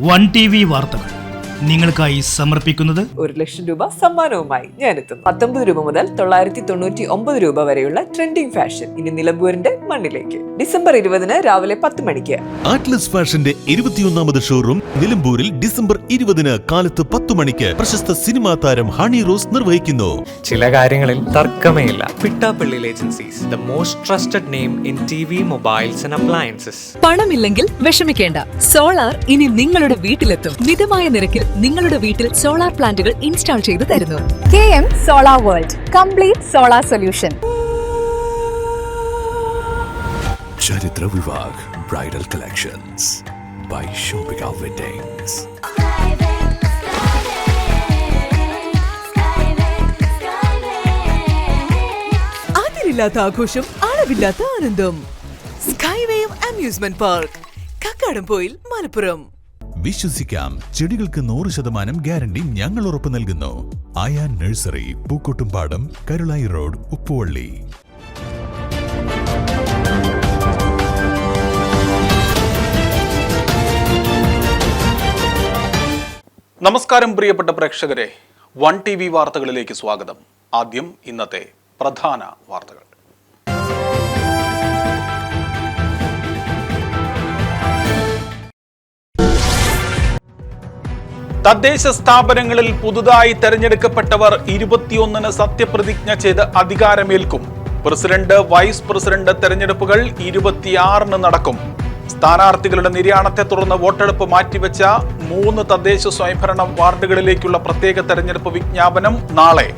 One TV വാർത്തകൾ നിങ്ങൾക്കായി സമർപ്പിക്കുന്നത് 1,00,000 രൂപ സമ്മാനവുമായി ഞാനെത്തുന്നു. 19 രൂപ മുതൽ 999 രൂപ വരെയുള്ള ട്രെൻഡിംഗ് ഫാഷൻ ഇനി നിലമ്പൂരിന്റെ മണ്ണിലേക്ക്. ഡിസംബർ 20 രാവിലെ 10 മണിക്ക് ആറ്റ്ലസ് ഫാഷന്റെ 21ാമത് ഷോറൂം നിലമ്പൂരിൽ ഡിസംബർ 20 കാലത്ത് 10 മണിക്ക് പ്രശസ്ത സിനിമാ താരം ഹണി റോസ് നിർവഹിക്കുന്നു. ചില കാര്യങ്ങളിൽ തർക്കമേയില്ല. Pittappillil agencies, the most trusted name in TV, mobiles and appliances. പണമില്ലെങ്കിൽ വിഷമിക്കേണ്ട. സോളാർ ഇനി നിങ്ങളുടെ വീട്ടിലെത്തും. മിതമായ നിരക്കിൽ നിങ്ങളുടെ വീട്ടിൽ സോളാർ പ്ലാന്റുകൾ ഇൻസ്റ്റാൾ ചെയ്തു തരുന്നു. KM Solar World, complete solar solution. ചരിത്ര Vivah bridal collections by shopping weddings. അതിരില്ലാത്ത ആഘോഷം, അളവില്ലാത്ത ആനന്ദം. Skywave amusement park, Kakkadampoyil, Malappuram. വിശ്വസിക്കാം, ചെടികൾക്ക് 100% ഗ്യാരണ്ടി ഞങ്ങൾ ഉറപ്പു നൽകുന്നു. Ayan nursery, Pookkottumpadam, Karulai road, Uppuvalli. നമസ്കാരം പ്രിയപ്പെട്ട പ്രേക്ഷകരെ, വൺ TV വാർത്തകളിലേക്ക് സ്വാഗതം. ആദ്യം ഇന്നത്തെ പ്രധാന വാർത്തകൾ. തദ്ദേശ സ്ഥാപനങ്ങളിൽ പുതുതായി തെരഞ്ഞെടുക്കപ്പെട്ടവർ 21 സത്യപ്രതിജ്ഞ ചെയ്ത് അധികാരമേൽക്കും. പ്രസിഡന്റ്, വൈസ് പ്രസിഡന്റ് തെരഞ്ഞെടുപ്പുകൾ 26 നടക്കും. സ്ഥാനാർത്ഥികളുടെ നിര്യാണത്തെ തുടർന്ന് വോട്ടെടുപ്പ് മാറ്റിവെച്ച 3 തദ്ദേശ സ്വയംഭരണ വാർഡുകളിലേക്കുള്ള പ്രത്യേക തെരഞ്ഞെടുപ്പ് വിജ്ഞാപനം നാളെ.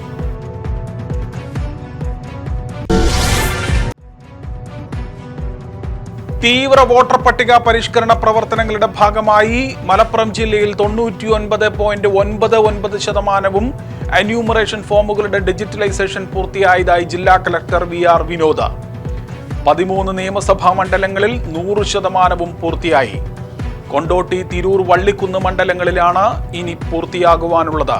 തീവ്ര വോട്ടർ പട്ടിക പരിഷ്കരണ പ്രവർത്തനങ്ങളുടെ ഭാഗമായി മലപ്പുറം ജില്ലയിൽ 99.99% എന്യൂമറേഷൻ ഫോമുകളുടെ ഡിജിറ്റലൈസേഷൻ പൂർത്തിയായതായി ജില്ലാ കളക്ടർ VR വിനോദ്. 13 നിയമസഭാ മണ്ഡലങ്ങളിൽ 100% പൂർത്തിയായി. കൊണ്ടോട്ടി, തിരൂർ, വള്ളിക്കുന്ന് മണ്ഡലങ്ങളിലാണ് ഇനി പൂർത്തിയാകുവാനുള്ളത്.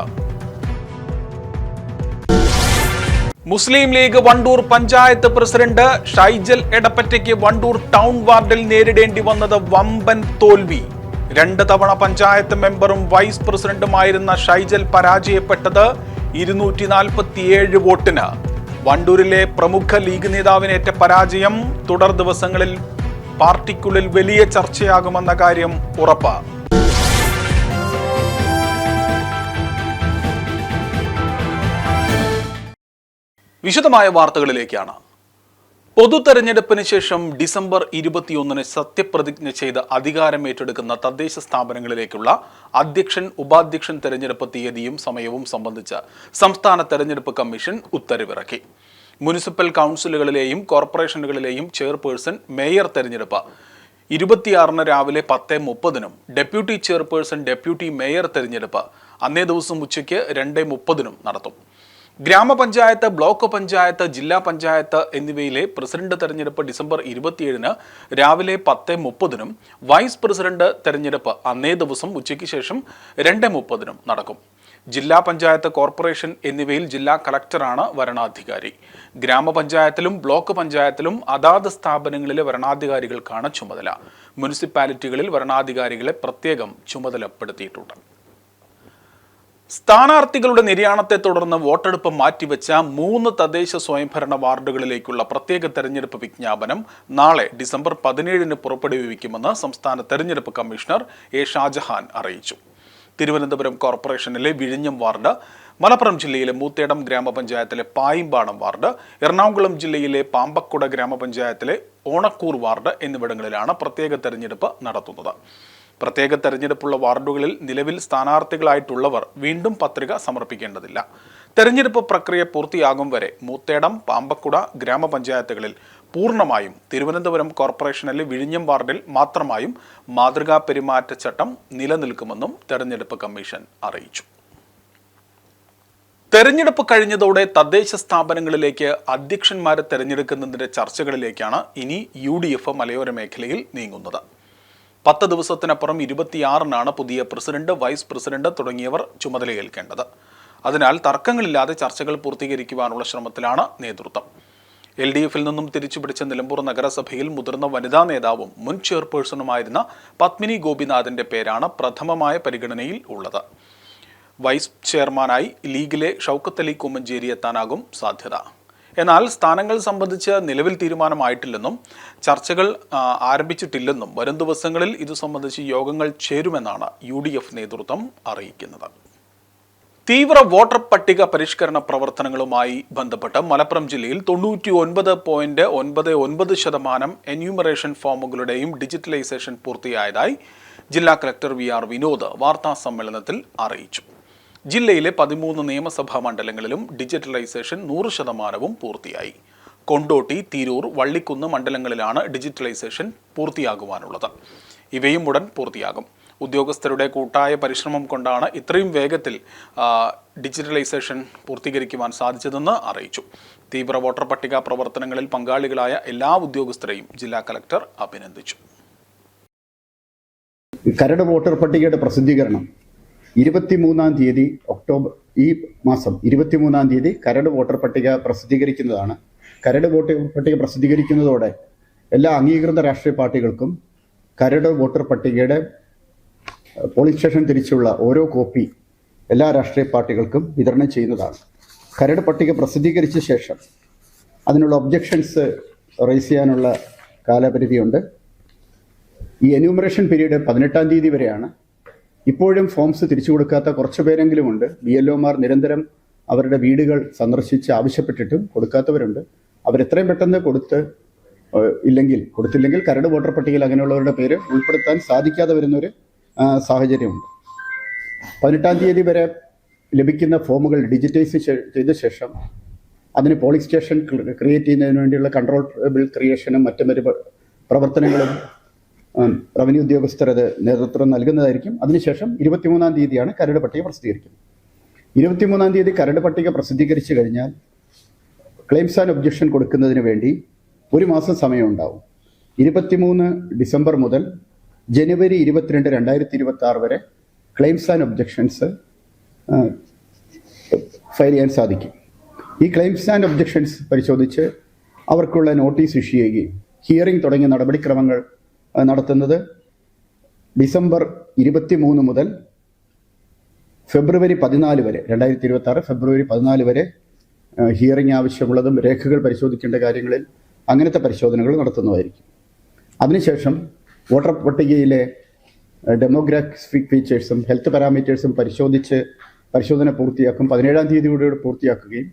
മുസ്ലിം ലീഗ് വണ്ടൂർ പഞ്ചായത്ത് പ്രസിഡന്റ് ഷൈജൽ എടപ്പറ്റയ്ക്ക് വണ്ടൂർ ടൗൺ വാർഡിൽ നേരിടേണ്ടി വന്നത് വമ്പൻ തോൽവി. 2 തവണ പഞ്ചായത്ത് മെമ്പറും വൈസ് പ്രസിഡന്റുമായിരുന്ന ഷൈജൽ പരാജയപ്പെട്ടത് 247 വോട്ടിന്. വണ്ടൂരിലെ പ്രമുഖ ലീഗ് നേതാവിനേറ്റ പരാജയം തുടർ ദിവസങ്ങളിൽ പാർട്ടിക്കുള്ളിൽ വലിയ ചർച്ചയാകുമെന്ന കാര്യം ഉറപ്പ്. വിശദമായ വാർത്തകളിലേക്കാണ്. പൊതു തെരഞ്ഞെടുപ്പിന് ശേഷം ഡിസംബർ 21 സത്യപ്രതിജ്ഞ ചെയ്ത് അധികാരമേറ്റെടുക്കുന്ന തദ്ദേശ സ്ഥാപനങ്ങളിലേക്കുള്ള അധ്യക്ഷൻ, ഉപാധ്യക്ഷൻ തെരഞ്ഞെടുപ്പ് തീയതിയും സമയവും സംബന്ധിച്ച് സംസ്ഥാന തെരഞ്ഞെടുപ്പ് കമ്മീഷൻ ഉത്തരവിറക്കി. മുനിസിപ്പൽ കൗൺസിലുകളിലെയും കോർപ്പറേഷനുകളിലെയും ചെയർപേഴ്സൺ, മേയർ തെരഞ്ഞെടുപ്പ് 26 രാവിലെ 10:30 ഡെപ്യൂട്ടി ചെയർപേഴ്സൺ, ഡെപ്യൂട്ടി മേയർ തെരഞ്ഞെടുപ്പ് അന്നേ ദിവസം ഉച്ചയ്ക്ക് 2:30 നടത്തും. ഗ്രാമപഞ്ചായത്ത്, ബ്ലോക്ക് പഞ്ചായത്ത്, ജില്ലാ പഞ്ചായത്ത് എന്നിവയിലെ പ്രസിഡന്റ് തെരഞ്ഞെടുപ്പ് ഡിസംബർ 27 രാവിലെ 10:30 വൈസ് പ്രസിഡന്റ് തെരഞ്ഞെടുപ്പ് അന്നേ ദിവസം ഉച്ചയ്ക്ക് ശേഷം 2:30 നടക്കും. ജില്ലാ പഞ്ചായത്ത്, കോർപ്പറേഷൻ എന്നിവയിൽ ജില്ലാ കളക്ടറാണ് വരണാധികാരി. ഗ്രാമപഞ്ചായത്തിലും ബ്ലോക്ക് പഞ്ചായത്തിലും അതാത് സ്ഥാപനങ്ങളിലെ വരണാധികാരികൾക്കാണ് ചുമതല. മുനിസിപ്പാലിറ്റികളിൽ വരണാധികാരികളെ പ്രത്യേകം ചുമതലപ്പെടുത്തിയിട്ടുണ്ട്. സ്ഥാനാർത്ഥികളുടെ നിര്യാണത്തെ തുടർന്ന് വോട്ടെടുപ്പ് മാറ്റിവെച്ച 3 തദ്ദേശ സ്വയംഭരണ വാർഡുകളിലേക്കുള്ള പ്രത്യേക തെരഞ്ഞെടുപ്പ് വിജ്ഞാപനം നാളെ ഡിസംബർ 17 പുറപ്പെടുവിക്കുമെന്ന് സംസ്ഥാന തെരഞ്ഞെടുപ്പ് കമ്മീഷണർ A. ഷാജഹാൻ അറിയിച്ചു. തിരുവനന്തപുരം കോർപ്പറേഷനിലെ വിഴിഞ്ഞം വാർഡ്, മലപ്പുറം ജില്ലയിലെ മൂത്തേടം ഗ്രാമപഞ്ചായത്തിലെ പായിമ്പാടം വാർഡ്, എറണാകുളം ജില്ലയിലെ പാമ്പക്കുട ഗ്രാമപഞ്ചായത്തിലെ ഓണക്കൂർ വാർഡ് എന്നിവിടങ്ങളിലാണ് പ്രത്യേക തെരഞ്ഞെടുപ്പ് നടത്തുന്നത്. പ്രത്യേക തെരഞ്ഞെടുപ്പുള്ള വാർഡുകളിൽ നിലവിൽ സ്ഥാനാർത്ഥികളായിട്ടുള്ളവർ വീണ്ടും പത്രിക സമർപ്പിക്കേണ്ടതില്ല. തെരഞ്ഞെടുപ്പ് പ്രക്രിയ പൂർത്തിയാകും വരെ മൂത്തേടം, പാമ്പക്കുട ഗ്രാമപഞ്ചായത്തുകളിൽ പൂർണ്ണമായും, തിരുവനന്തപുരം കോർപ്പറേഷനിലെ വിഴിഞ്ഞം വാർഡിൽ മാത്രമായും മാതൃകാ പെരുമാറ്റച്ചട്ടം നിലനിൽക്കുമെന്നും തെരഞ്ഞെടുപ്പ് കമ്മീഷൻ അറിയിച്ചു. തെരഞ്ഞെടുപ്പ് കഴിഞ്ഞതോടെ തദ്ദേശ സ്ഥാപനങ്ങളിലേക്ക് അധ്യക്ഷന്മാരെ തെരഞ്ഞെടുക്കുന്നതിന്റെ ചർച്ചകളിലേക്കാണ് ഇനി UDF മലയോര മേഖലയിൽ നീങ്ങുന്നത്. 10 ദിവസത്തിനപ്പുറം 26 പുതിയ പ്രസിഡന്റ്, വൈസ് പ്രസിഡന്റ് തുടങ്ങിയവർ ചുമതലയേൽക്കേണ്ടത്. അതിനാൽ തർക്കങ്ങളില്ലാതെ ചർച്ചകൾ പൂർത്തീകരിക്കുവാനുള്ള ശ്രമത്തിലാണ് നേതൃത്വം. LDF നിന്നും തിരിച്ചുപിടിച്ച നിലമ്പൂർ നഗരസഭയിൽ മുതിർന്ന വനിതാ നേതാവും മുൻ ചെയർപേഴ്സണുമായിരുന്ന പത്മിനി ഗോപിനാഥിന്റെ പേരാണ് പ്രഥമമായ പരിഗണനയിൽ ഉള്ളത്. വൈസ് ചെയർമാനായി ലീഗിലെ ഷൗക്കത്ത് അലി കുമ്മഞ്ചേരി എത്താനാകും സാധ്യത. എന്നാൽ സ്ഥാനങ്ങൾ സംബന്ധിച്ച് നിലവിൽ തീരുമാനമായിട്ടില്ലെന്നും ചർച്ചകൾ ആരംഭിച്ചിട്ടില്ലെന്നും വരും ദിവസങ്ങളിൽ ഇതു സംബന്ധിച്ച് യോഗങ്ങൾ ചേരുമെന്നാണ് UDF നേതൃത്വം അറിയിക്കുന്നത്. തീവ്ര വോട്ടർ പട്ടിക പരിഷ്കരണ പ്രവർത്തനങ്ങളുമായി ബന്ധപ്പെട്ട് മലപ്പുറം ജില്ലയിൽ 99.99% എന്യൂമറേഷൻ ഫോമുകളുടെയും ഡിജിറ്റലൈസേഷൻ പൂർത്തിയായതായി ജില്ലാ കളക്ടർ VR വിനോദ് വാർത്താ സമ്മേളനത്തിൽ അറിയിച്ചു. ജില്ലയിലെ 13 നിയമസഭാ മണ്ഡലങ്ങളിലും ഡിജിറ്റലൈസേഷൻ 100% പൂർത്തിയായി. കൊണ്ടോട്ടി, തിരൂർ, വള്ളിക്കുന്ന് മണ്ഡലങ്ങളിലാണ് ഡിജിറ്റലൈസേഷൻ പൂർത്തിയാകുവാനുള്ളത്. ഇവയും ഉടൻ പൂർത്തിയാകും. ഉദ്യോഗസ്ഥരുടെ കൂട്ടായ പരിശ്രമം കൊണ്ടാണ് ഇത്രയും വേഗത്തിൽ ഡിജിറ്റലൈസേഷൻ പൂർത്തീകരിക്കുവാൻ സാധിച്ചതെന്ന് അറിയിച്ചു. തീവ്ര വോട്ടർ പട്ടിക പ്രവർത്തനങ്ങളിൽ പങ്കാളികളായ എല്ലാ ഉദ്യോഗസ്ഥരെയും ജില്ലാ കളക്ടർ അഭിനന്ദിച്ചു. കരട് വോട്ടർ പട്ടികയുടെ പ്രസിദ്ധീകരണം 23-ാം തീയതി ഈ മാസം 23-ാം തീയതി കരട് വോട്ടർ പട്ടിക പ്രസിദ്ധീകരിക്കുന്നതാണ്. കരട് വോട്ടർ പട്ടിക പ്രസിദ്ധീകരിക്കുന്നതോടെ എല്ലാ അംഗീകൃത രാഷ്ട്രീയ പാർട്ടികൾക്കും കരട് വോട്ടർ പട്ടികയുടെ പോളിംഗ് സ്റ്റേഷൻ തിരിച്ചുള്ള ഓരോ കോപ്പി എല്ലാ രാഷ്ട്രീയ പാർട്ടികൾക്കും വിതരണം ചെയ്യുന്നതാണ്. കരട് പട്ടിക പ്രസിദ്ധീകരിച്ച ശേഷം അതിനുള്ള ഒബ്ജക്ഷൻസ് റൈസ് ചെയ്യാനുള്ള കാലപരിധിയുണ്ട്. ഈ എന്യൂമറേഷൻ പീരീഡ് 18-ാം തീയതി വരെയാണ്. ഇപ്പോഴും ഫോംസ് തിരിച്ചു കൊടുക്കാത്ത കുറച്ച് പേരെങ്കിലും ഉണ്ട്. BLOമാർ നിരന്തരം അവരുടെ വീടുകൾ സന്ദർശിച്ച് ആവശ്യപ്പെട്ടിട്ടും കൊടുക്കാത്തവരുണ്ട്. അവരെത്രയും പെട്ടെന്ന് കൊടുത്തില്ലെങ്കിൽ കരട് വോട്ടർ പട്ടികയിൽ അങ്ങനെയുള്ളവരുടെ പേര് ഉൾപ്പെടുത്താൻ സാധിക്കാതെ വരുന്നൊരു സാഹചര്യമുണ്ട്. 18-ാം തീയതി വരെ ലഭിക്കുന്ന ഫോമുകൾ ഡിജിറ്റൈസ് ചെയ്ത ശേഷം അതിന് പോളിംഗ് സ്റ്റേഷൻ ക്രിയേറ്റ് ചെയ്യുന്നതിന് വേണ്ടിയുള്ള കൺട്രോൾ ബിൽ ക്രിയേഷനും മറ്റു പ്രവർത്തനങ്ങളും റവന്യൂ ഉദ്യോഗസ്ഥർ അത് നേതൃത്വം നൽകുന്നതായിരിക്കും. അതിനുശേഷം 23-ാം തീയതിയാണ് കരട് പട്ടിക പ്രസിദ്ധീകരിക്കുന്നത്. 23-ാം തീയതി കരട് പട്ടിക പ്രസിദ്ധീകരിച്ചു കഴിഞ്ഞാൽ ക്ലെയിംസ് ആൻഡ് ഒബ്ജക്ഷൻ കൊടുക്കുന്നതിന് വേണ്ടി ഒരു മാസം സമയമുണ്ടാവും. 23 ഡിസംബർ മുതൽ ജനുവരി 22, 2026 വരെ ക്ലെയിംസ് ആൻഡ് ഒബ്ജക്ഷൻസ് ഫയൽ ചെയ്യാൻ സാധിക്കും. ഈ ക്ലെയിംസ് ആൻഡ് ഒബ്ജക്ഷൻസ് പരിശോധിച്ച് അവർക്കുള്ള നോട്ടീസ് ഇഷ്യൂ ചെയ്യുകയും ഹിയറിംഗ് തുടങ്ങിയ നടപടിക്രമങ്ങൾ നടത്തുന്നത് ഡിസംബർ 23 മുതൽ ഫെബ്രുവരി 14 വരെ 2026 ഫെബ്രുവരി 14 വരെ ഹിയറിംഗ് ആവശ്യമുള്ളതും രേഖകൾ പരിശോധിക്കേണ്ട കാര്യങ്ങളിൽ അങ്ങനത്തെ പരിശോധനകൾ നടത്തുന്നതായിരിക്കും. അതിനുശേഷം വോട്ടർ പട്ടികയിലെ ഡെമോഗ്രാഫിക് ഫീച്ചേഴ്സും ഹെൽത്ത് പാരാമീറ്റേഴ്സും പരിശോധന പൂർത്തിയാക്കും. 17-ാം തീയതിയോടെ പൂർത്തിയാക്കുകയും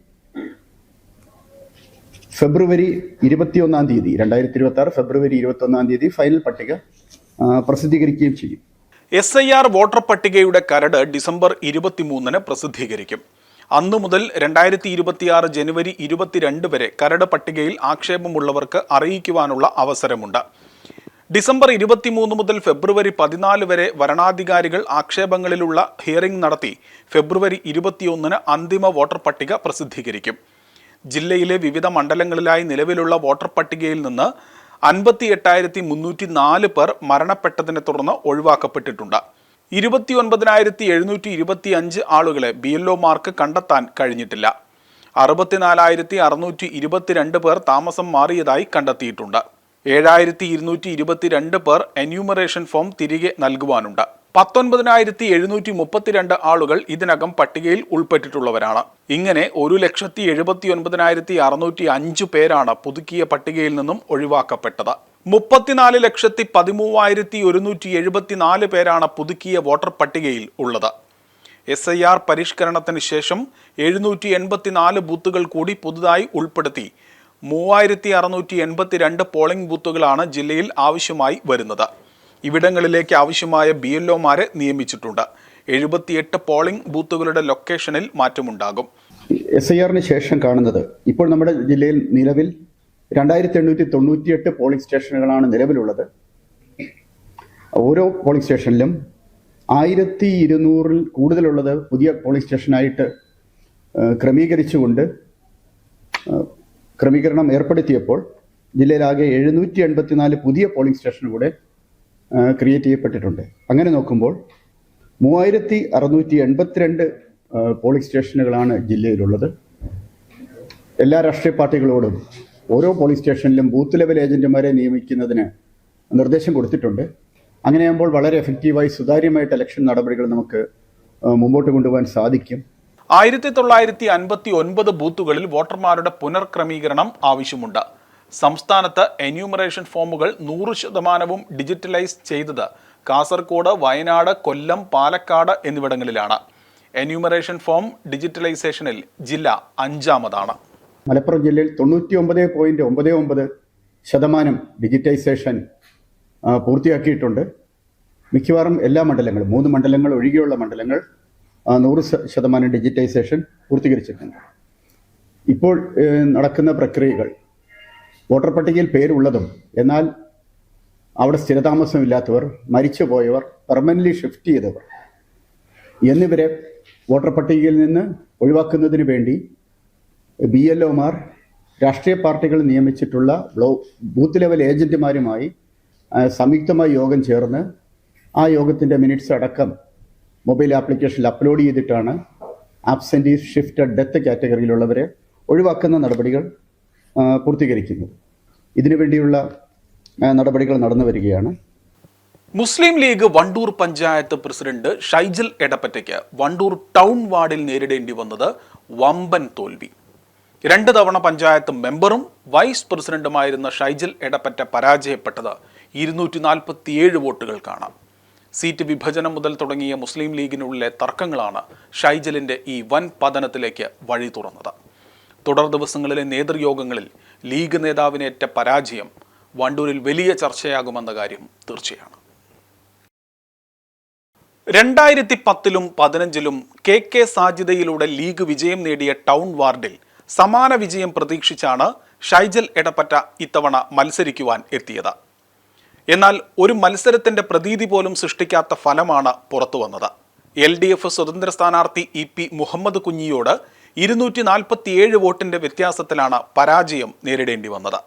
ഫെബ്രുവരി 21-ാം തീയതി 2026 ഫെബ്രുവരി 21-ാം തീയതി ഫൈനൽ പട്ടിക പ്രസിദ്ധീകരിക്കുകയും ചെയ്യും. SIR വോട്ടർ പട്ടികയുടെ കരട് ഡിസംബർ 23-ന് പ്രസിദ്ധീകരിക്കും. അന്നു മുതൽ 2026 ജനുവരി 22 വരെ കരട് പട്ടികയിൽ ആക്ഷേപമുള്ളവർക്ക് അറിയിക്കുവാനുള്ള അവസരമുണ്ട്. ഡിസംബർ 23 മുതൽ ഫെബ്രുവരി 14 വരെ വരണാധികാരികൾ ആക്ഷേപങ്ങളിലുള്ള ഹിയറിംഗ് നടത്തി ഫെബ്രുവരി 21-ന് അന്തിമ വോട്ടർ പട്ടിക പ്രസിദ്ധീകരിക്കും. ജില്ലയിലെ വിവിധ മണ്ഡലങ്ങളിലായി നിലവിലുള്ള വോട്ടർ പട്ടികയിൽ നിന്ന് 58,304 പേർ മരണപ്പെട്ടതിനെ തുടർന്ന് ഒഴിവാക്കപ്പെട്ടിട്ടുണ്ട്. 29,725 ആളുകളെ BLOമാർക്ക് കണ്ടെത്താൻ കഴിഞ്ഞിട്ടില്ല. 64,622 പേർ താമസം മാറിയതായി കണ്ടെത്തിയിട്ടുണ്ട്. 7,222 പേർ എന്യൂമറേഷൻ ഫോം തിരികെ നൽകുവാനുണ്ട്. 19,732 ആളുകൾ ഇതിനകം പട്ടികയിൽ ഉൾപ്പെട്ടിട്ടുള്ളവരാണ്. ഇങ്ങനെ 1,79,605 പേരാണ് പുതുക്കിയ പട്ടികയിൽ നിന്നും ഒഴിവാക്കപ്പെട്ടത്. 34,13,174 പേരാണ് പുതുക്കിയ വോട്ടർ പട്ടികയിൽ ഉള്ളത്. SIR പരിഷ്കരണത്തിന് ശേഷം 784 ബൂത്തുകൾ കൂടി പുതുതായി ഉൾപ്പെടുത്തി 3,682 പോളിംഗ് ബൂത്തുകളാണ് ജില്ലയിൽ ആവശ്യമായി വരുന്നത്. ഇവിടങ്ങളിലേക്ക് ആവശ്യമായ BLOമാരെ നിയമിച്ചിട്ടുണ്ട്. 78 പോളിംഗ് ബൂത്തുകളുടെ ലൊക്കേഷനിൽ മാറ്റമുണ്ടാകും. SIRന് ശേഷം കാണുന്നത് ഇപ്പോൾ നമ്മുടെ ജില്ലയിൽ നിലവിൽ 2,898 പോളിംഗ് സ്റ്റേഷനുകളാണ് നിലവിലുള്ളത്. ഓരോ പോളിംഗ് സ്റ്റേഷനിലും 1,200-ൽ കൂടുതലുള്ളത് പുതിയ പോളിംഗ് സ്റ്റേഷനായിട്ട് ക്രമീകരണം ഏർപ്പെടുത്തിയപ്പോൾ ജില്ലയിലാകെ 784 പുതിയ പോളിംഗ് സ്റ്റേഷൻ കൂടെ ക്രിയേറ്റ് ചെയ്യപ്പെട്ടിട്ടുണ്ട്. അങ്ങനെ നോക്കുമ്പോൾ 3,682 പോളിംഗ് സ്റ്റേഷനുകളാണ് ജില്ലയിലുള്ളത്. എല്ലാ രാഷ്ട്രീയ പാർട്ടികളോടും ഓരോ പോലീസ് സ്റ്റേഷനിലും ബൂത്ത് ലെവൽ ഏജന്റുമാരെ നിയമിക്കുന്നതിന് നിർദ്ദേശം കൊടുത്തിട്ടുണ്ട്. അങ്ങനെയാകുമ്പോൾ വളരെ എഫക്റ്റീവായി സുതാര്യമായിട്ട് ഇലക്ഷൻ നടപടികൾ നമുക്ക് മുമ്പോട്ട് കൊണ്ടുപോകാൻ സാധിക്കും. 1959 ബൂത്തുകളിൽ വോട്ടർമാരുടെ പുനർക്രമീകരണം ആവശ്യമുണ്ട്. സംസ്ഥാനത്ത് എന്യൂമറേഷൻ ഫോമുകൾ 100% ഡിജിറ്റലൈസ് ചെയ്തത് കാസർഗോഡ്, വയനാട്, കൊല്ലം, പാലക്കാട് എന്നിവിടങ്ങളിലാണ്. എന്യൂമറേഷൻ ഫോം ഡിജിറ്റലൈസേഷനിൽ ജില്ല 5ാമതാണ്. മലപ്പുറം ജില്ലയിൽ 99.99% ഡിജിറ്റൈസേഷൻ പൂർത്തിയാക്കിയിട്ടുണ്ട്. മിക്കവാറും എല്ലാ മണ്ഡലങ്ങളും 3 മണ്ഡലങ്ങൾ ഒഴികെയുള്ള മണ്ഡലങ്ങൾ 100% ഡിജിറ്റൈസേഷൻ പൂർത്തീകരിച്ചിട്ടുണ്ട്. ഇപ്പോൾ നടക്കുന്ന പ്രക്രിയകൾ വോട്ടർ പട്ടികയിൽ പേരുള്ളതും എന്നാൽ അവിടെ സ്ഥിരതാമസമില്ലാത്തവർ, മരിച്ചുപോയവർ, പെർമനൻ്റ്ലി ഷിഫ്റ്റ് ചെയ്തവർ എന്നിവരെ വോട്ടർ പട്ടികയിൽ നിന്ന് ഒഴിവാക്കുന്നതിന് വേണ്ടി BLOമാർ, രാഷ്ട്രീയ പാർട്ടികൾ നിയമിച്ചിട്ടുള്ള ബൂത്ത് ലെവൽ ഏജന്റുമാരുമായി സംയുക്തമായി യോഗം ചേർന്ന് ആ യോഗത്തിൻ്റെ മിനിറ്റ്സ് അടക്കം മൊബൈൽ ആപ്ലിക്കേഷനിൽ അപ്ലോഡ് ചെയ്തിട്ടാണ് ആബ്സെൻറ്റീസ്, ഷിഫ്റ്റഡ്, ഡെത്ത് കാറ്റഗറിയിലുള്ളവരെ ഒഴിവാക്കുന്ന നടപടികൾ പൂർത്തീകരിക്കുന്നത്. ഇതിനുവേണ്ടിയുള്ള നടപടികൾ നടന്നു വരികയാണ്. മുസ്ലിം ലീഗ് വണ്ടൂർ പഞ്ചായത്ത് പ്രസിഡന്റ് ഷൈജിൽ എടപ്പറ്റയ്ക്ക് വണ്ടൂർ ടൗൺ വാർഡിൽ നേരിടേണ്ടി വന്നത് വമ്പൻ തോൽവി. 2 തവണ പഞ്ചായത്ത് മെമ്പറും വൈസ് പ്രസിഡന്റുമായിരുന്ന ഷൈജിൽ എടപ്പറ്റ പരാജയപ്പെട്ടത് 247 വോട്ടുകൾക്കാണ്. സീറ്റ് വിഭജനം മുതൽ തുടങ്ങിയ മുസ്ലിം ലീഗിനുള്ളിലെ തർക്കങ്ങളാണ് ഷൈജലിന്റെ ഈ വൻ പതനത്തിലേക്ക് വഴി തുറന്നത്. തുടർ ദിവസങ്ങളിലെ നേതൃയോഗങ്ങളിൽ ലീഗ് നേതാവിനേറ്റ പരാജയം വണ്ടൂരിൽ വലിയ ചർച്ചയാകുമെന്ന കാര്യം തീർച്ചയാണ്. 2010ലും 2015ലും KK സാജിദയിലൂടെ ലീഗ് വിജയം നേടിയ ടൗൺ വാർഡിൽ സമാന വിജയം പ്രതീക്ഷിച്ചാണ് ഷൈജൽ എടപ്പറ്റ ഇത്തവണ മത്സരിക്കുവാൻ എത്തിയത്. എന്നാൽ ഒരു മത്സരത്തിന്റെ പ്രതീതി പോലും സൃഷ്ടിക്കാത്ത ഫലമാണ് പുറത്തുവന്നത്. LDF സ്വതന്ത്ര സ്ഥാനാർത്ഥി EP മുഹമ്മദ് കുഞ്ഞിയോട് 247 വോട്ടിന്റെ വ്യത്യാസത്തിലാണ് പരാജയം നേരിടേണ്ടി വന്നത്.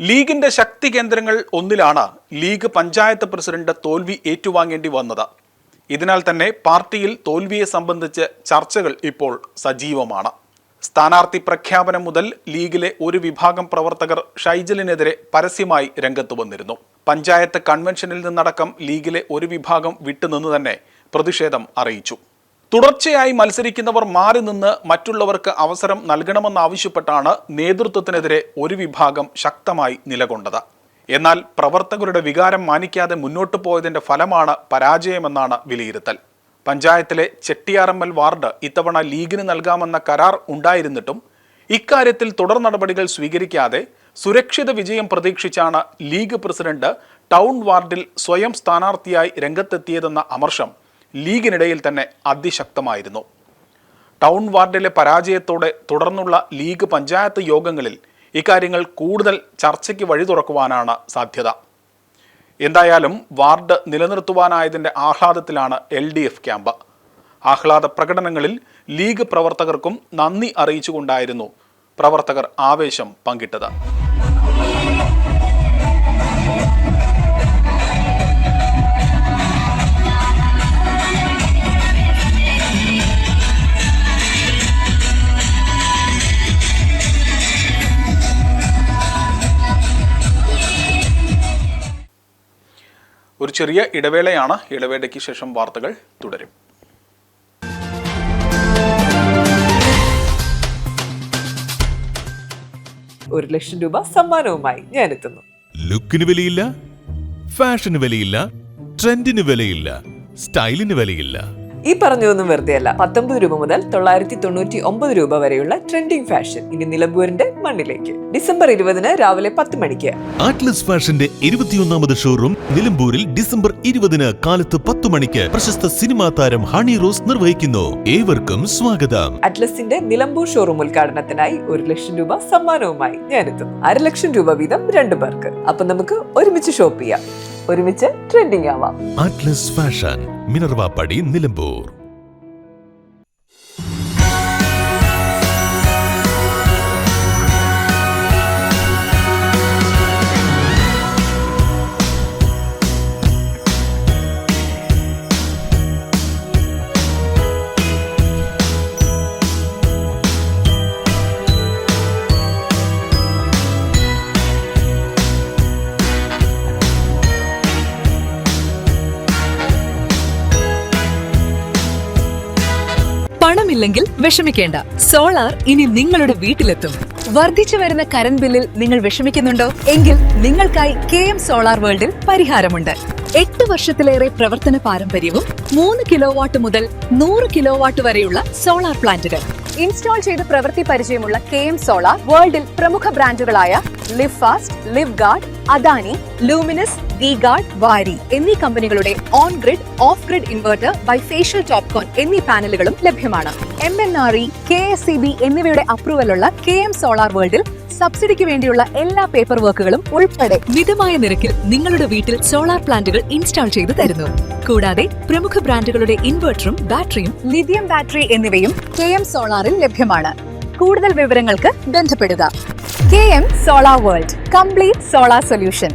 ലീഗിന്റെ ശക്തി കേന്ദ്രങ്ങൾ ഒന്നിലാണ് ലീഗ് പഞ്ചായത്ത് പ്രസിഡന്റ് തോൽവി ഏറ്റുവാങ്ങേണ്ടി വന്നത്. ഇതിനാൽ തന്നെ പാർട്ടിയിൽ തോൽവിയെ സംബന്ധിച്ച് ചർച്ചകൾ ഇപ്പോൾ സജീവമാണ്. സ്ഥാനാർത്ഥി പ്രഖ്യാപനം മുതൽ ലീഗിലെ ഒരു വിഭാഗം പ്രവർത്തകർ ഷൈജലിനെതിരെ പരസ്യമായി രംഗത്ത് വന്നിരുന്നു. പഞ്ചായത്ത് കൺവെൻഷനിൽ നിന്നടക്കം ലീഗിലെ ഒരു വിഭാഗം വിട്ടുനിന്ന് തന്നെ പ്രതിഷേധം അറിയിച്ചു. തുടർച്ചയായി മത്സരിക്കുന്നവർ മാറി നിന്ന് മറ്റുള്ളവർക്ക് അവസരം നൽകണമെന്നാവശ്യപ്പെട്ടാണ് നേതൃത്വത്തിനെതിരെ ഒരു വിഭാഗം ശക്തമായി നിലകൊണ്ടത്. എന്നാൽ പ്രവർത്തകരുടെ വികാരം മാനിക്കാതെ മുന്നോട്ടു പോയതിന്റെ ഫലമാണ് പരാജയമെന്നാണ് വിലയിരുത്തൽ. പഞ്ചായത്തിലെ ചെട്ടിയാറമ്മൽ വാർഡ് ഇത്തവണ ലീഗിന് നൽകാമെന്ന കരാർ ഉണ്ടായിരുന്നിട്ടും ഇക്കാര്യത്തിൽ തുടർ നടപടികൾ സ്വീകരിക്കാതെ സുരക്ഷിത വിജയം പ്രതീക്ഷിച്ചാണ് ലീഗ് പ്രസിഡന്റ് ടൗൺ വാർഡിൽ സ്വയം സ്ഥാനാർത്ഥിയായി രംഗത്തെത്തിയതെന്ന അമർഷം ലീഗിനിടയിൽ തന്നെ അതിശക്തമായിരുന്നു. ടൗൺ വാർഡിലെ പരാജയത്തോടെ തുടർന്നുള്ള ലീഗ് പഞ്ചായത്ത് യോഗങ്ങളിൽ ഇക്കാര്യങ്ങൾ കൂടുതൽ ചർച്ചയ്ക്ക് വഴി തുറക്കുവാനാണ് സാധ്യത. എന്തായാലും വാർഡ് നിലനിർത്തുവാനായതിൻ്റെ ആഹ്ലാദത്തിലാണ് LDF ക്യാമ്പ്. ആഹ്ലാദ പ്രകടനങ്ങളിൽ ലീഗ് പ്രവർത്തകർക്കും നന്ദി അറിയിച്ചുകൊണ്ടായിരുന്നു പ്രവർത്തകർ ആവേശം പങ്കിട്ടത്. ഒരു ചെറിയ ഇടവേളയാണ്. ഇടവേളയ്ക്ക് ശേഷം വാർത്തകൾ തുടരും. ₹1,00,000 സമ്മാനവുമായി ഞാൻ എത്തുന്നു. ലുക്കിന് വിലയില്ല, ഫാഷന് വിലയില്ല, ട്രെൻഡിന് വിലയില്ല, സ്റ്റൈലിന് വിലയില്ല. ഈ പറഞ്ഞതൊന്നും വെറുതെയല്ല. 19 രൂപ മുതൽ 999 രൂപ വരെയുള്ള ട്രെൻഡിംഗ് ഫാഷൻ ഇനി നിലമ്പൂരിന്റെ മണ്ണിലേക്ക്. ഡിസംബർ 20 രാവിലെ 10 മണിക്ക് ആറ്റ്ലസ് ഫാഷന്റെ 21ാമത് ഷോറൂം നിലമ്പൂരിൽ ഡിസംബർ 20 കാലത്ത് 10 മണിക്ക് പ്രശസ്ത സിനിമാ താരം ഹണി റോസ് നിർവഹിക്കുന്നു. ഏവർക്കും സ്വാഗതം. അറ്റ്ലസിന്റെ നിലമ്പൂർ ഷോറൂം ഉദ്ഘാടനത്തിനായി ₹1,00,000 സമ്മാനവുമായി ഞാൻ എത്തുന്നു. ₹1,00,000 വീതം 2 പേർക്ക്. അപ്പൊ നമുക്ക് ഒരുമിച്ച് ഷോപ്പ് ചെയ്യാം, ഒരുമിച്ച് ട്രെൻഡിംഗ് ആവാം. Atlas fashion, Minervappadi, Nilambur. പണമില്ലെങ്കിൽ വിഷമിക്കേണ്ട, സോളാർ ഇനി നിങ്ങളുടെ വീട്ടിലെത്തും. വർദ്ധിച്ചു വരുന്ന കറന്റ് ബില്ലിൽ നിങ്ങൾ വിഷമിക്കുന്നുണ്ടോ? എങ്കിൽ നിങ്ങൾക്കായി KM സോളാർ വേൾഡിൽ പരിഹാരമുണ്ട്. 8 വർഷത്തിലേറെ പ്രവർത്തന പാരമ്പര്യവും 3 കിലോവാട്ട് മുതൽ 100 കിലോവാട്ട് വരെയുള്ള സോളാർ പ്ലാന്റുകൾ. ഇൻസ്റ്റാൾ ചെയ്ത് പ്രവൃത്തി പരിചയമുള്ള KM സോളാർ വേൾഡിൽ പ്രമുഖ ബ്രാൻഡുകളായ Livfast, Livguard, Adani, Luminous, V-Guard, Waaree എന്നീ കമ്പനികളുടെ on grid, off grid inverter, bifacial TOPCon എന്നീ പാനലുകളും ലഭ്യമാണ്. MNRE, KSEB എന്നിവയുടെ അപ്രൂവലുള്ള KM സോളാർ വേൾഡിൽ സബ്സിഡിക്ക് വേണ്ടിയുള്ള എല്ലാ പേപ്പർ വർക്കുകളും ഉൾപ്പെടെ മിതമായ നിരക്കിൽ നിങ്ങളുടെ വീട്ടിൽ സോളാർ പ്ലാന്റുകൾ ഇൻസ്റ്റാൾ ചെയ്തു തരുന്നു. കൂടാതെ പ്രമുഖ ബ്രാൻഡുകളുടെ ഇൻവെർട്ടറും ബാറ്ററിയും, ലിഥിയം ബാറ്ററി എന്നിവയും KM സോളാറിൽ ലഭ്യമാണ്. കൂടുതൽ വിവരങ്ങൾക്ക് ബന്ധപ്പെടുക. KM solar world, complete solar solution.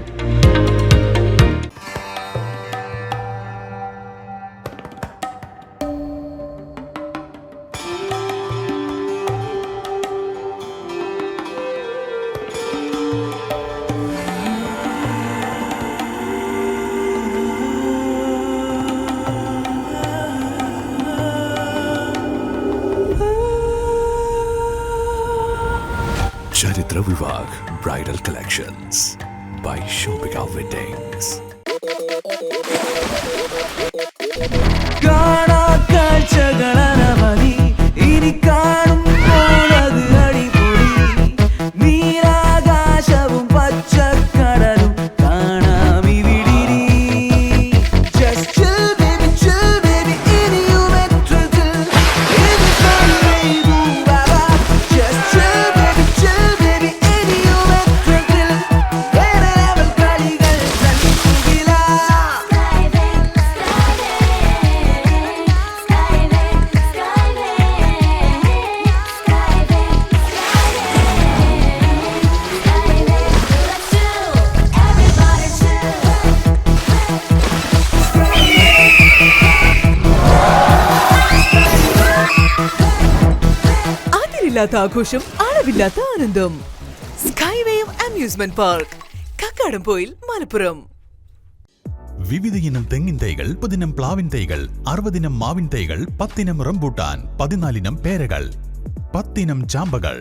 ചരിത്ര Vivah bridal collections by shopping weddings. ആഘോഷം, അളവില്ലാത്ത ആനന്ദം. Skywave amusement park, Kakkadampoyil, Malappuram. വിവിധ ഇനം തെങ്ങിൻ തൈകൾ, 30 ഇനം പ്ലാവിൻ തൈകൾ, 60 ഇനം മാവിൻ തൈകൾ, 10 ഇനം റംബൂട്ടാൻ, 14 ഇനം പേരകൾ, 10 ഇനം ചാമ്പകൾ,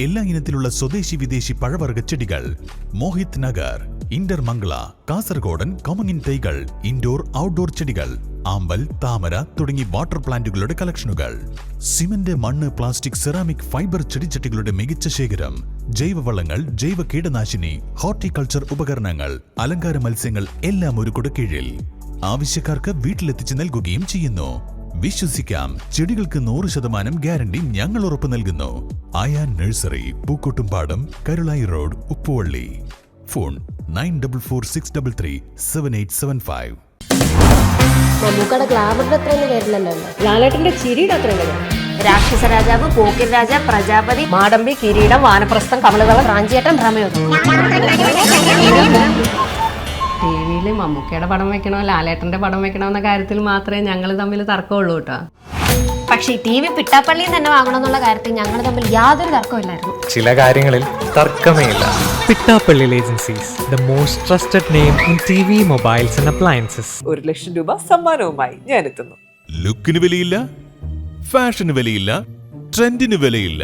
എല്ലാ ഇനത്തിലുള്ള സ്വദേശി വിദേശി പഴവർഗ ചെടികൾ. മോഹിത് നഗർ, ഇന്റർമംഗള, കാസർഗോഡൻ കൊമങ്ങിൻ തൈകൾ, ഇൻഡോർ ഔട്ട്ഡോർ ചെടികൾ, ആമ്പൽ, താമര തുടങ്ങി വാട്ടർ പ്ലാന്റുകളുടെ കളക്ഷനുകൾ. സിമന്റ്, മണ്ണ്, പ്ലാസ്റ്റിക്, സെറാമിക്, ഫൈബർ ചെടിച്ചട്ടികളുടെ മികച്ച ശേഖരം. ജൈവവളങ്ങൾ, ജൈവ കീടനാശിനി, ഹോർട്ടിക്കൾച്ചർ ഉപകരണങ്ങൾ, അലങ്കാര മത്സ്യങ്ങൾ എല്ലാം ഒരു കുടക്കീഴിൽ. ആവശ്യക്കാർക്ക് വീട്ടിലെത്തിച്ച് നൽകുകയും ചെയ്യുന്നു. വിശ്വസിക്കാം, ചെടികൾക്ക് 100% ഗ്യാരണ്ടി ഞങ്ങൾ ഉറപ്പു നൽകുന്നു. Ayan nursery, Pookkottumpadam, Karulai road, Uppuvalli. Phone 9446337875. മമ്മൂക്കയുടെ ഗ്ലാമറിന്റെ അത്രയൊന്നും വരില്ലല്ലോ. ലാലേട്ടന്റെ ചിരിയുടെ അത്രയും. രാക്ഷസ രാജാവ്, പോക്കിർ രാജ, പ്രജാപതി, മാടമ്പി, കിരീടം, വാനപ്രസ്ഥം, കമലതളം, റാഞ്ചിയേട്ടൻ, ഭ്രമയുദ്ധം. ടിവിയിൽ മമ്മൂക്കയുടെ പടം വെക്കണോ ലാലേട്ടന്റെ പടം വെക്കണോ എന്ന കാര്യത്തിൽ മാത്രമേ ഞങ്ങൾ തമ്മിൽ തർക്കമുള്ളൂ കേട്ടോ. പക്ഷേ TV പിട്ടാപ്പള്ളിയിൽ തന്നെ വാങ്ങണമെന്നുള്ള കാര്യത്തിൽ ഞങ്ങൾ തമ്മിൽ യാതൊരു തർക്കമില്ലായിരുന്നു. ചില കാര്യങ്ങളിൽ തർക്കമേയില്ല. Pittappillil agencies, the most trusted name in TV, mobiles and appliances. 1 ലക്ഷം രൂപ സമ്മാനവുമായി ഞാൻ എത്തുന്നു. ലുക്കിന് വിലയില്ല, ഫാഷന് വിലയില്ല, ട്രെൻഡിന് വിലയില്ല,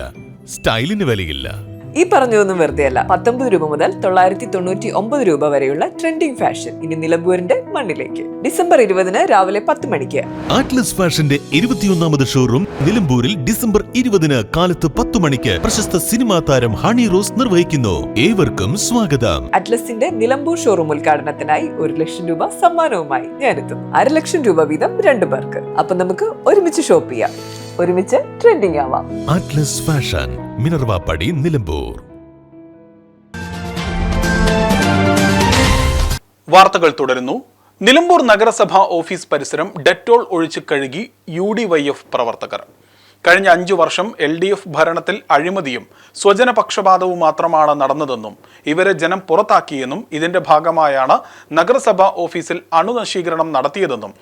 സ്റ്റൈലിന് വിലയില്ല. ഈ പറഞ്ഞതൊന്നും വെറുതെയല്ല. 19 രൂപ മുതൽ 999 രൂപ വരെയുള്ള ട്രെൻഡിംഗ് ഫാഷൻ ഇനി നിലമ്പൂരിന്റെ മണ്ണിലേക്ക്. ഡിസംബർ 20 രാവിലെ 10 മണിക്ക് ആറ്റ്ലസ് ഫാഷന്റെ 21ാമത് ഷോറൂം നിലമ്പൂരിൽ ഡിസംബർ 20 കാലത്ത് 10 മണിക്ക് പ്രശസ്ത സിനിമാ താരം ഹണി റോസ് നിർവഹിക്കുന്നു. ഏവർക്കും സ്വാഗതം. അറ്റ്ലസിന്റെ നിലമ്പൂർ ഷോറൂം ഉദ്ഘാടനത്തിനായി 1 ലക്ഷം രൂപ സമ്മാനവുമായി ഞാൻ എത്തുന്നു. 1/2 ലക്ഷം രൂപ വീതം 2 പേർക്ക്. അപ്പൊ നമുക്ക് ഒരുമിച്ച് ഷോപ്പ് ചെയ്യാം, ഒരുമിച്ച് ട്രെൻഡിംഗ് ആവാം. Atlas fashion, Minervappadi, Nilambur. വാർത്തകൾ തുടരുന്നു. നിലമ്പൂർ നഗരസഭാ ഓഫീസ് പരിസരം ഡെറ്റോൾ ഒഴിച്ച് കഴുകി UDYF പ്രവർത്തകർ. കഴിഞ്ഞ 5 വർഷം LDF ഭരണത്തിൽ അഴിമതിയും സ്വജനപക്ഷപാതവും മാത്രമാണ് നടന്നതെന്നും ഇവരെ ജനം പുറത്താക്കിയെന്നും ഇതിന്റെ ഭാഗമായാണ് നഗരസഭാ ഓഫീസിൽ അണുനശീകരണം നടത്തിയതെന്നും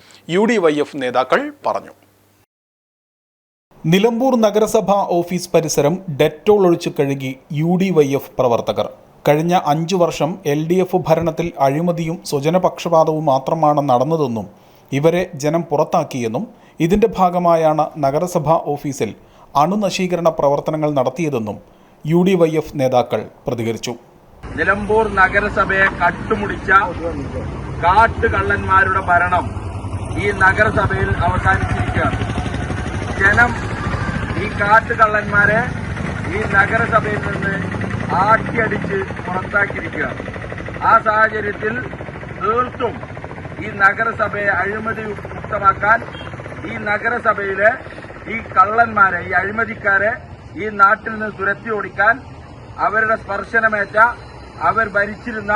UDYF നേതാക്കൾ പറഞ്ഞു. നിലമ്പൂർ നഗരസഭാ ഓഫീസ് പരിസരം ഡെറ്റോൾ ഒഴിച്ച് കഴുകി UDYF പ്രവർത്തകർ. കഴിഞ്ഞ 5 വർഷം LDF ഭരണത്തിൽ അഴിമതിയും സ്വജനപക്ഷപാതവും മാത്രമാണ് നടന്നതെന്നും ഇവരെ ജനം പുറത്താക്കിയെന്നും ഇതിന്റെ ഭാഗമായാണ് നഗരസഭാ ഓഫീസിൽ അണുനശീകരണ പ്രവർത്തനങ്ങൾ നടത്തിയതെന്നും UDYF നേതാക്കൾ പ്രതികരിച്ചു. നിലമ്പൂർ നഗരസഭയെ കട്ടുമുടിച്ച കാട്ടുകള്ളന്മാരുടെ ഭരണം ഈ നഗരസഭയിൽ അവസാനിച്ചിരിക്കുകയാണ്. ജനം ഈ കാട്ടുകള്ളന്മാരെ ഈ നഗരസഭയിൽ നിന്ന് ആട്ടിയടിച്ച് പുറത്താക്കിയിരിക്കുകയാണ്. ആ സാഹചര്യത്തിൽ തീർത്തും ഈ നഗരസഭയെ അഴിമതി മുക്തമാക്കാൻ ഈ നഗരസഭയിലെ ഈ കള്ളന്മാരെ, ഈ അഴിമതിക്കാരെ ഈ നാട്ടിൽ നിന്ന് തുരത്തി ഓടിക്കാൻ അവരുടെ സ്പർശനമേറ്റ അവർ ഭരിച്ചിരുന്ന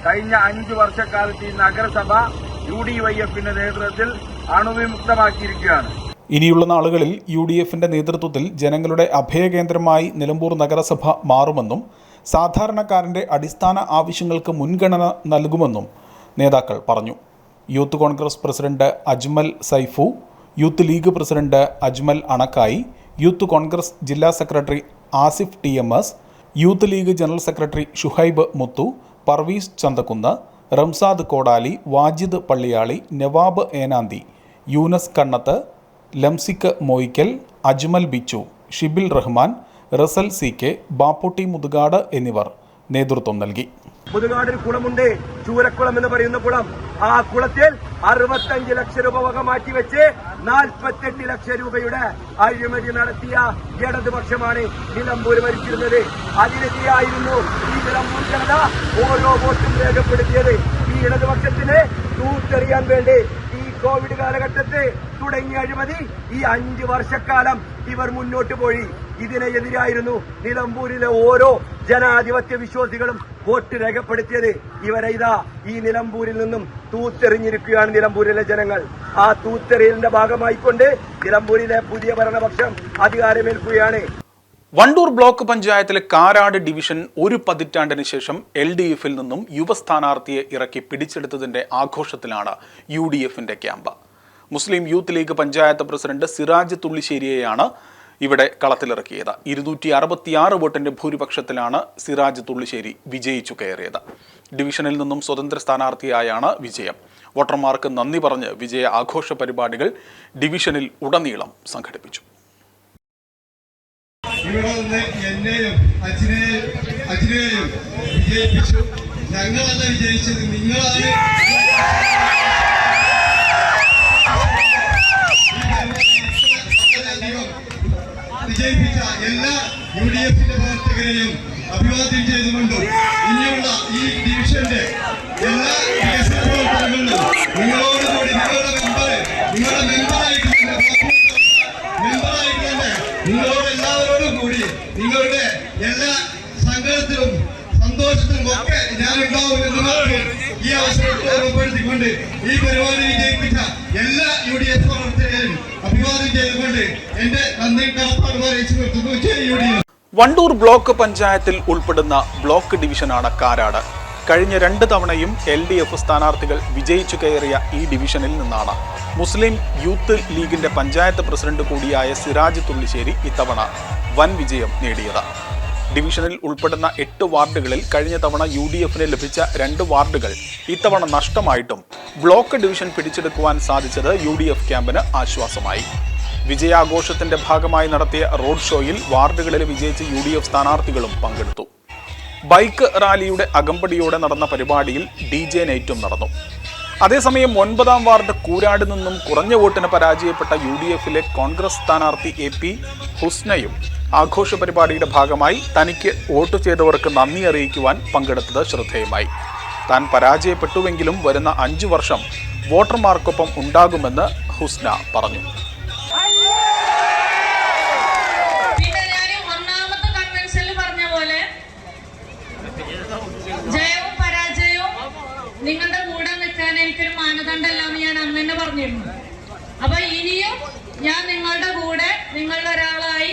കഴിഞ്ഞ 5 വർഷക്കാലത്ത് ഈ നഗരസഭ UDYFന്റെ നേതൃത്വത്തിൽ അണുവിമുക്തമാക്കിയിരിക്കുകയാണ്. ഇനിയുള്ള നാളുകളിൽ UDFന്റെ നേതൃത്വത്തിൽ ജനങ്ങളുടെ അഭയകേന്ദ്രമായി നിലമ്പൂർ നഗരസഭ മാറുമെന്നും സാധാരണക്കാരന്റെ അടിസ്ഥാന ആവശ്യങ്ങൾക്ക് മുൻഗണന നൽകുമെന്നും നേതാക്കൾ പറഞ്ഞു. യൂത്ത് കോൺഗ്രസ് പ്രസിഡന്റ് അജ്മൽ സൈഫു, യൂത്ത് ലീഗ് പ്രസിഡന്റ് അജ്മൽ അണക്കായി, യൂത്ത് കോൺഗ്രസ് ജില്ലാ secretary Asif TMS, Youth League general secretary Shuhaib Muthu, Parvees Chanthakkunnu, Ramsad Kodali, Wajid Palliyali, Nawab Enanthi, Yoonus Kannath, Lamsik Moyikkal, Ajmal Bichu, Shibil Rahman, Rasal CK, Bapputty Muthukad എന്നിവർ നേതൃത്വം നൽകി. മുതുകാടിൽ കുളമുണ്ട്, ചൂരക്കുളം എന്ന് പറയുന്ന കുളം. ആ കുളത്തിൽ 65 ലക്ഷം രൂപ വക മാറ്റിവെച്ച് 48 ലക്ഷം രൂപയുടെ അഴിമതി നടത്തിയ ഇടതുപക്ഷമാണ് നിലമ്പൂർ ഭരിച്ചിരുന്നത്. അതിനെതിരായിരുന്നു ഈ നിലമ്പൂർ ജനത ഓരോ വോട്ടും രേഖപ്പെടുത്തിയത്. ഈ ഇടതുപക്ഷത്തിന് തൂത്തെറിയാൻ വേണ്ടി ഈ കോവിഡ് കാലഘട്ടത്തിൽ തുടങ്ങിയ അഴിമതി ഈ 5 വർഷക്കാലം ഇവർ മുന്നോട്ട് പോയി. ഇതിനെതിരായിരുന്നു നിലമ്പൂരിലെ ഓരോ ജനാധിപത്യ വിശ്വാസികളും വോട്ട് രേഖപ്പെടുത്തിയത്. ഇവരെ ഇതാ ഈ നിലമ്പൂരിൽ നിന്നും തൂത്തെറിഞ്ഞിരിക്കുകയാണ് നിലമ്പൂരിലെ ജനങ്ങൾ. ആ തൂത്തെറിയലിന്റെ ഭാഗമായിക്കൊണ്ട് നിലമ്പൂരിലെ പുതിയ ഭരണപക്ഷം അധികാരമേൽക്കുകയാണ്. വണ്ടൂർ ബ്ലോക്ക് പഞ്ചായത്തിലെ കാരാട് ഡിവിഷൻ ഒരു പതിറ്റാണ്ടിന് ശേഷം LDFൽ നിന്നും യുവ സ്ഥാനാർത്ഥിയെ ഇറക്കി പിടിച്ചെടുത്തതിന്റെ ആഘോഷത്തിലാണ് UDFന്റെ ക്യാമ്പ്. മുസ്ലിം യൂത്ത് ലീഗ് പഞ്ചായത്ത് പ്രസിഡന്റ് സിറാജ് തുള്ളിശ്ശേരിയെയാണ് ഇവിടെ കളത്തിലിറക്കിയത്. 266 വോട്ടിന്റെ ഭൂരിപക്ഷത്തിലാണ് സിറാജ് തുള്ളിശ്ശേരി വിജയിച്ചു കയറിയത്. ഡിവിഷനിൽ നിന്നും സ്വതന്ത്ര സ്ഥാനാർത്ഥിയായാണ് വിജയം. വോട്ടർമാർക്ക് നന്ദി പറഞ്ഞ് വിജയ ആഘോഷ പരിപാടികൾ ഡിവിഷനിൽ ഉടനീളം സംഘടിപ്പിച്ചു. ഇവിടെ നിന്ന് എന്നെയും അജിനെയും വിജയിപ്പിച്ചു. ഞങ്ങളല്ല വിജയിച്ചത്, നിങ്ങളാണ്. വിജയിപ്പിച്ച എല്ലാ UDFന്റെ പ്രവർത്തകരെയും അഭിവാദ്യം ചെയ്തുകൊണ്ടും ഇനിയുള്ള ഈ ഡിവിഷന്റെ എല്ലാ വികസന പ്രവർത്തനങ്ങളിലും നിങ്ങളോടുകൂടി നിങ്ങളുടെ മെമ്പറായിട്ട് തന്നെ നിങ്ങളോട് എല്ലാവരോടും കൂടി നിങ്ങളുടെ എല്ലാ സങ്കടത്തിലും സന്തോഷത്തിലും ഒക്കെ ഞാനുണ്ടാവും എന്ന് മാത്രം ഈ അവസരത്തിൽ ഓർമ്മപ്പെടുത്തിക്കൊണ്ട് ഈ പരിപാടി വിജയിപ്പിച്ച എല്ലാ UDF പ്രവർത്തകരെയും അഭിവാദ്യം ചെയ്തുകൊണ്ട് എന്റെ നന്ദി കടപ്പാട് അറിയിച്ചു നിർത്തുന്നു. വണ്ടൂർ ബ്ലോക്ക് പഞ്ചായത്തിൽ ഉൾപ്പെടുന്ന ബ്ലോക്ക് ഡിവിഷനാണ് കാരാട്. കഴിഞ്ഞ 2 തവണയും LDF സ്ഥാനാർത്ഥികൾ വിജയിച്ചു കയറിയ ഈ ഡിവിഷനിൽ നിന്നാണ് മുസ്ലിം യൂത്ത് ലീഗിന്റെ പഞ്ചായത്ത് പ്രസിഡന്റ് കൂടിയായ സിറാജ് തുള്ളിശ്ശേരി ഇത്തവണ വൻ വിജയം നേടിയത്. ഡിവിഷനിൽ ഉൾപ്പെടുന്ന 8 വാർഡുകളിൽ കഴിഞ്ഞ തവണ UDFന് ലഭിച്ച 2 വാർഡുകൾ ഇത്തവണ നഷ്ടമായിട്ടും ബ്ലോക്ക് ഡിവിഷൻ പിടിച്ചെടുക്കുവാൻ സാധിച്ചത് UDF ക്യാമ്പിന് ആശ്വാസമായി. വിജയാഘോഷത്തിന്റെ ഭാഗമായി നടത്തിയ റോഡ് ഷോയിൽ വാർഡുകളിൽ വിജയിച്ച UDF സ്ഥാനാർത്ഥികളും പങ്കെടുത്തു. ബൈക്ക് റാലിയുടെ അകമ്പടിയോടെ നടന്ന പരിപാടിയിൽ DJ നൈറ്റും നടന്നു. അതേസമയം 9ാം വാർഡ് കൂരാട് നിന്നും കുറഞ്ഞ വോട്ടിന് പരാജയപ്പെട്ട UDFലെ കോൺഗ്രസ് സ്ഥാനാർത്ഥി AP ഹുസ്നയും ആഘോഷ പരിപാടിയുടെ ഭാഗമായി തനിക്ക് വോട്ട് ചെയ്തവർക്ക് നന്ദി അറിയിക്കുവാൻ പങ്കെടുത്തത് ശ്രദ്ധേയമായി. താൻ പരാജയപ്പെട്ടുവെങ്കിലും വരുന്ന 5 വർഷം വോട്ടർമാർക്കൊപ്പം ഉണ്ടാകുമെന്ന് ഹുസ്ന പറഞ്ഞു. ജയവും പരാജയവും നിങ്ങളുടെ കൂടെ നിൽക്കാൻ എനിക്കൊരു മാനദണ്ഡമല്ലെന്ന് ഞാൻ അന്ന് തന്നെ പറഞ്ഞിരുന്നു. അപ്പൊ ഇനിയും ഞാൻ നിങ്ങളുടെ കൂടെ നിങ്ങളുടെ ഒരാളായി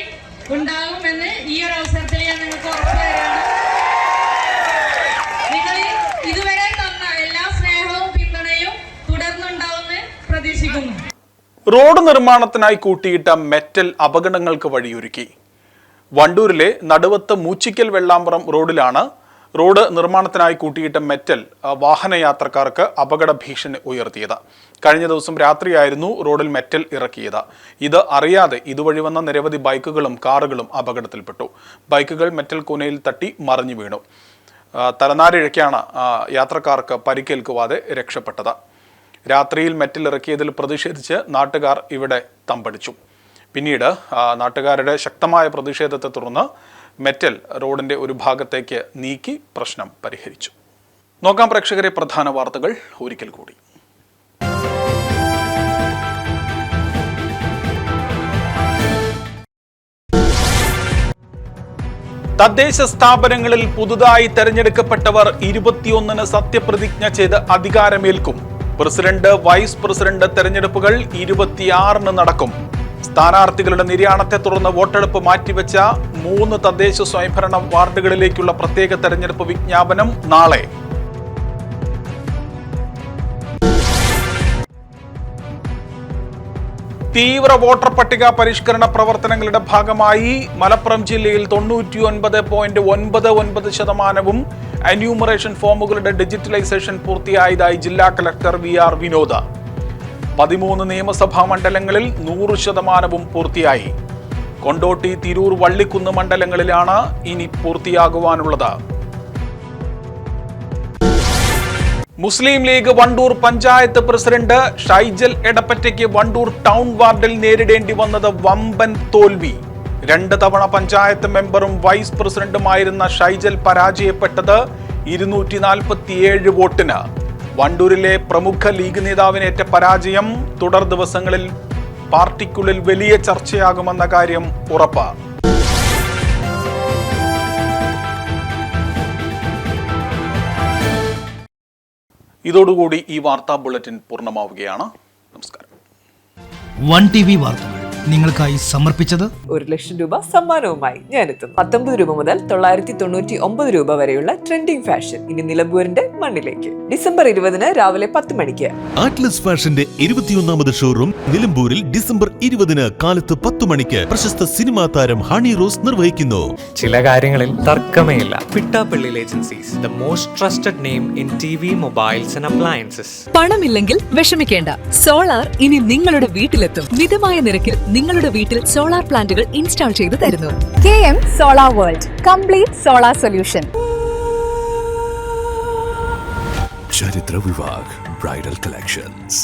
ഉണ്ടാകുമെന്ന് ഈ ഒരു അവസരത്തിൽ ഞാൻ നിങ്ങൾക്ക് ഉറപ്പ് തരാണ്. നിങ്ങൾ ഇതുവരെ തന്ന എല്ലാ സ്നേഹവും പിന്തുണയും തുടർന്നുണ്ടാവുമെന്ന് പ്രതീക്ഷിക്കുന്നു. റോഡ് നിർമ്മാണത്തിനായി കൂട്ടിയിട്ട മെറ്റൽ അപകടങ്ങൾക്ക് വഴിയൊരുക്കി. വണ്ടൂരിലെ നടുവത്ത് മൂച്ചിക്കൽ വെള്ളാമ്പുറം റോഡിലാണ് റോഡ് നിർമ്മാണത്തിനായി കൂട്ടിയിട്ട മെറ്റൽ വാഹനയാത്രക്കാർക്ക് അപകട ഭീഷണി ഉയർത്തിയത്. കഴിഞ്ഞ ദിവസം രാത്രിയായിരുന്നു റോഡിൽ മെറ്റൽ ഇറക്കിയത്. ഇത് അറിയാതെ ഇതുവഴി വന്ന നിരവധി ബൈക്കുകളും കാറുകളും അപകടത്തിൽപ്പെട്ടു. ബൈക്കുകൾ മെറ്റൽ കൂനയിൽ തട്ടി മറിഞ്ഞു വീണു. തലനാരിഴയ്ക്കാണ് യാത്രക്കാർക്ക് പരിക്കേൽക്കുവാതെ രക്ഷപ്പെട്ടത്. രാത്രിയിൽ മെറ്റൽ ഇറക്കിയതിൽ പ്രതിഷേധിച്ച് നാട്ടുകാർ ഇവിടെ തമ്പടിച്ചു. പിന്നീട് നാട്ടുകാരുടെ ശക്തമായ പ്രതിഷേധത്തെ തുടർന്ന് മെറ്റൽ റോഡിന്റെ ഒരു ഭാഗത്തേക്ക് നീക്കി പ്രശ്നം പരിഹരിച്ചു. നോക്കാം പ്രേക്ഷകരെ, പ്രധാന വാർത്തകൾ ഒരിക്കൽ കൂടി. തദ്ദേശ സ്ഥാപനങ്ങളിൽ പുതുതായി തെരഞ്ഞെടുക്കപ്പെട്ടവർ 21-ന് സത്യപ്രതിജ്ഞ ചെയ്ത് അധികാരമേൽക്കും. പ്രസിഡന്റ്, വൈസ് പ്രസിഡന്റ് തെരഞ്ഞെടുപ്പുകൾ 26-ന് നടക്കും. സ്ഥാനാർത്ഥികളുടെ നിര്യാണത്തെ തുടർന്ന് വോട്ടെടുപ്പ് മാറ്റിവെച്ച 3 തദ്ദേശ സ്വയംഭരണ വാർഡുകളിലേക്കുള്ള പ്രത്യേക തെരഞ്ഞെടുപ്പ് വിജ്ഞാപനം നാളെ. തീവ്ര വോട്ടർ പട്ടിക പരിഷ്കരണ പ്രവർത്തനങ്ങളുടെ ഭാഗമായി മലപ്പുറം ജില്ലയിൽ 99.99% എന്യൂമറേഷൻ ഫോമുകളുടെ ഡിജിറ്റലൈസേഷൻ പൂർത്തിയായതായി ജില്ലാ കളക്ടർ VR വിനോദ്. 13 നിയമസഭാ മണ്ഡലങ്ങളിൽ 100% പൂർത്തിയായി. കൊണ്ടോട്ടി, തിരൂർ, വള്ളിക്കുന്ന് മണ്ഡലങ്ങളിലാണ് ഇനി പൂർത്തിയാകുവാനുള്ളത്. മുസ്ലിം ലീഗ് വണ്ടൂർ പഞ്ചായത്ത് പ്രസിഡന്റ് ഷൈജൽ എടപ്പറ്റയ്ക്ക് വണ്ടൂർ ടൗൺ വാർഡിൽ നേരിടേണ്ടി വന്നത് വമ്പൻ തോൽവി. 2 തവണ പഞ്ചായത്ത് മെമ്പറും വൈസ് പ്രസിഡന്റുമായിരുന്ന ഷൈജൽ പരാജയപ്പെട്ടത് 247 വോട്ടിന്. വണ്ടൂരിലെ പ്രമുഖ ലീഗ് നേതാവിനേറ്റ പരാജയം തുടർ ദിവസങ്ങളിൽ പാർട്ടിക്കുള്ളിൽ വലിയ ചർച്ചയാകുമെന്ന കാര്യം ഉറപ്പ്. ഇതോടുകൂടി ഈ വാർത്താ ബുള്ളറ്റിൻ പൂർണ്ണമാവുകയാണ്. നമസ്കാരം. 1TV വാർത്തകൾ നിങ്ങൾക്കായി സമർപ്പിച്ചത് 1,00,000 രൂപ സമ്മാനവുമായി ഞാനെത്തുന്നു. 19 രൂപ മുതൽ 999 രൂപ വരെയുള്ള ട്രെൻഡിംഗ് ഫാഷൻ ഇനി നിലമ്പൂരിന്റെ മണ്ണിലേക്ക്. ഡിസംബർ 20-ന് രാവിലെ 10 മണിക്ക് ആറ്റ്ലസ് ഫാഷന്റെ 21ാമത് ഷോറൂം നിലമ്പൂരിൽ ഡിസംബർ 20-ന് കാലത്ത് 10 മണിക്ക് പ്രശസ്ത സിനിമാ താരം ഹണി റോസ് നിർവഹിക്കുന്നു. ചില കാര്യങ്ങളിൽ തർക്കമേയില്ല. Pittappillil agencies, the most trusted name in TV, mobiles and appliances. പണമില്ലെങ്കിൽ വിഷമിക്കേണ്ട. സോളാർ ഇനി നിങ്ങളുടെ വീട്ടിലെത്തും. മിതമായ നിരക്കിൽ നിങ്ങളുടെ വീട്ടിൽ സോളാർ പ്ലാന്റുകൾ ഇൻസ്റ്റാൾ ചെയ്തു തരുന്നു. KM Solar World, complete solar solution. ചരിത്ര Vivah bridal collections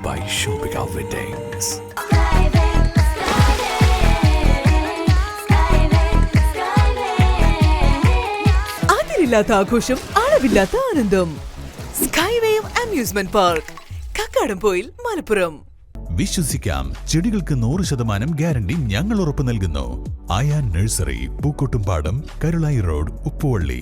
by shopping weddings. അതിരില്ലാത്ത ആഘോഷം, അളവില്ലാത്ത ആനന്ദം. സ്കൈവേയും അമ്യൂസ്മെന്റ് പാർക്ക്, കക്കാടംപൊയിൽ, മലപ്പുറം. വിശ്വസിക്കാം, ചെടികൾക്ക് 100% ഗ്യാരണ്ടി ഞങ്ങൾ ഉറപ്പു നൽകുന്നു. Ayan nursery, Pookkottumpadam, Karulai road, Uppuvalli.